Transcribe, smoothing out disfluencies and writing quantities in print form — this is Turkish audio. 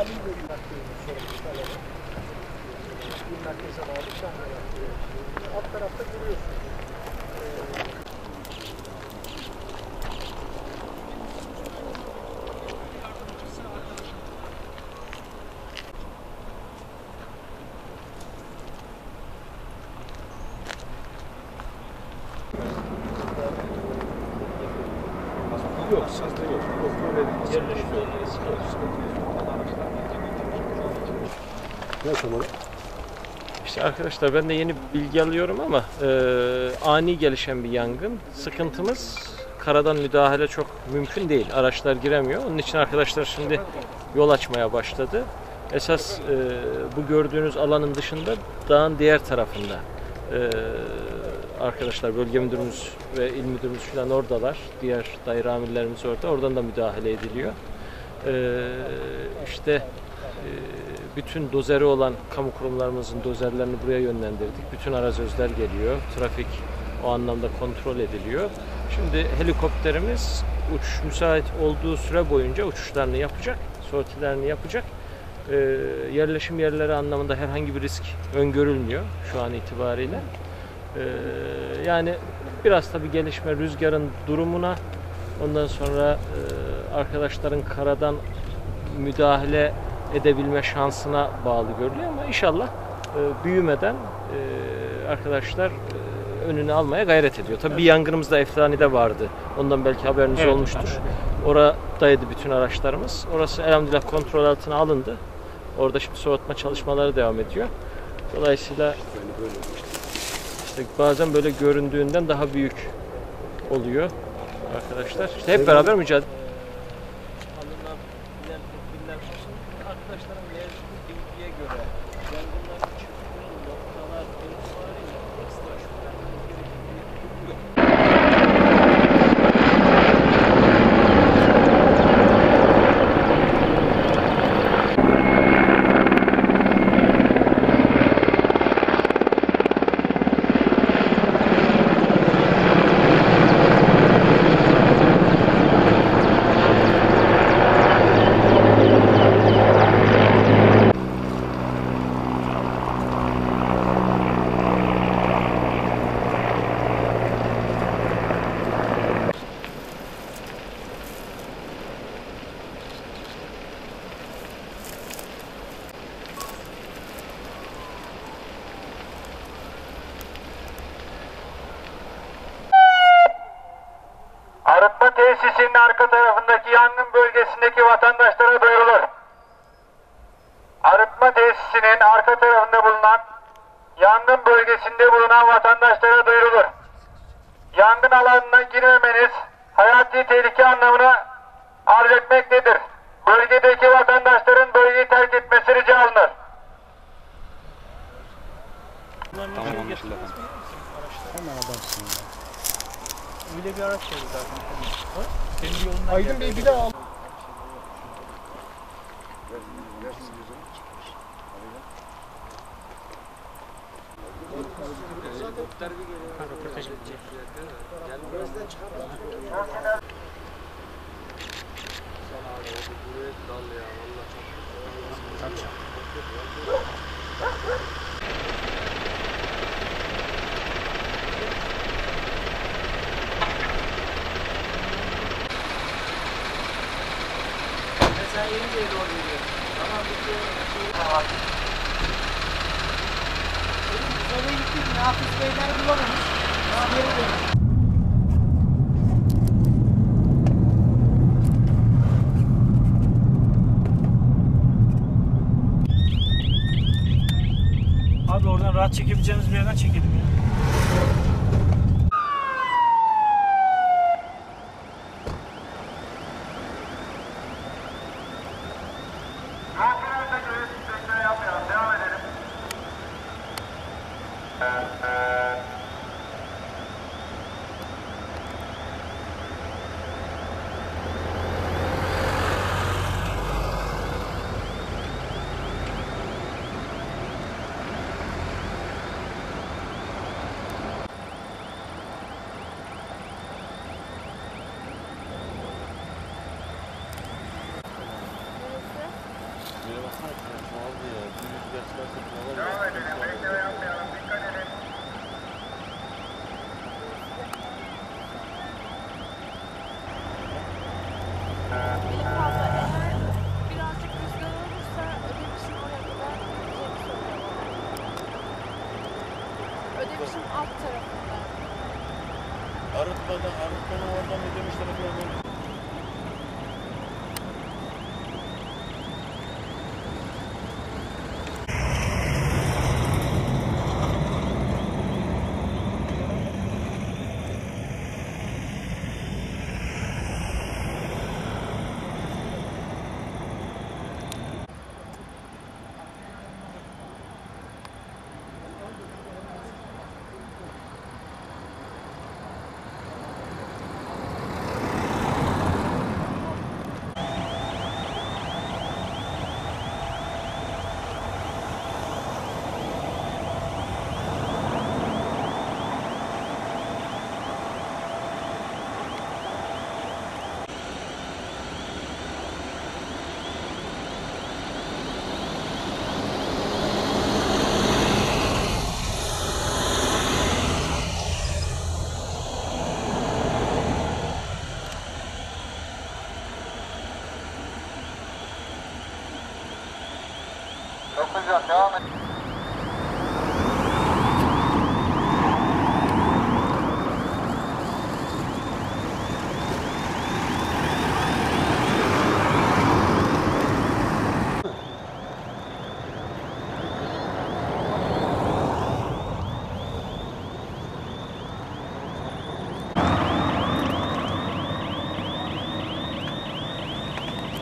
haliyle nakliyenin sorumlusu alalım. Bir nakliye zamanı Şahane nakliye. Alt tarafta görüyorsunuz. Yok, sizde yok. Yerleşiyor. Ne aşamalı? İşte arkadaşlar ben de yeni bilgi alıyorum ama ani gelişen bir yangın. Sıkıntımız karadan müdahale çok mümkün değil. Araçlar giremiyor. Onun için arkadaşlar şimdi yol açmaya başladı. Esas bu gördüğünüz alanın dışında dağın diğer tarafında arkadaşlar bölge müdürümüz ve il müdürümüz falan oradalar. Diğer daire amirlerimiz orada. Oradan da müdahale ediliyor. İşte bütün dozeri olan kamu kurumlarımızın dozerlerini buraya yönlendirdik. Bütün arazözler geliyor. Trafik o anlamda kontrol ediliyor. Şimdi helikopterimiz uçuş müsait olduğu süre boyunca uçuşlarını yapacak, sortilerini yapacak. Yerleşim yerleri anlamında herhangi bir risk öngörülmüyor şu an itibariyle. Yani biraz tabii gelişme rüzgarın durumuna, ondan sonra arkadaşların karadan müdahale edebilme şansına bağlı görülüyor ama inşallah büyümeden arkadaşlar önünü almaya gayret ediyor. Tabii bir yangınımız da Eflani'de vardı. Ondan belki haberiniz olmuştur. Oradaydı bütün araçlarımız. Orası elhamdülillah kontrol altına alındı. Orada şimdi soğutma çalışmaları devam ediyor. Dolayısıyla işte bazen böyle göründüğünden daha büyük oluyor arkadaşlar. İşte hep beraber mücadele. Alınan tedbirler arkadaşların verdiği bilgiye göre yangınların çıktığı noktalar itibariyle ekstra şüphelenmemiz gerektiği yok. Arıtma tesisinin arka tarafındaki yangın bölgesindeki vatandaşlara duyurulur. Arıtma tesisinin arka tarafında bulunan yangın bölgesinde bulunan vatandaşlara duyurulur. Yangın alanına girmemeniz hayati tehlike anlamına arz etmektedir. Bölgedeki vatandaşların bölgeyi terk etmesi rica alınır. Tamam, anlaşıldı efendim. Hemen adamsın ya. Öyle bir araç geldi zaten. Senin yolundan Aydın Bey bir daha al. röportaj edecek. Mesela Yenice'ye doğru gidiyor. Tamam bitti. Biz oraya gittik. Nafiz Beyler bulamamış. Geri dönüyor. Abi oradan rahat çekebileceğimiz bir yerden çekelim ya. Devam edelim. Devam edelim. Bekleme yapmayalım. Dikkat edin. Elif abla eğer birazcık rüzgar olursa Ödemiş'in oraya kadar gideceğimi söylüyor bana. Ödemiş'in alt tarafında. Arıtmadan oradan ödemiş tarafına dönüyor. Devam et.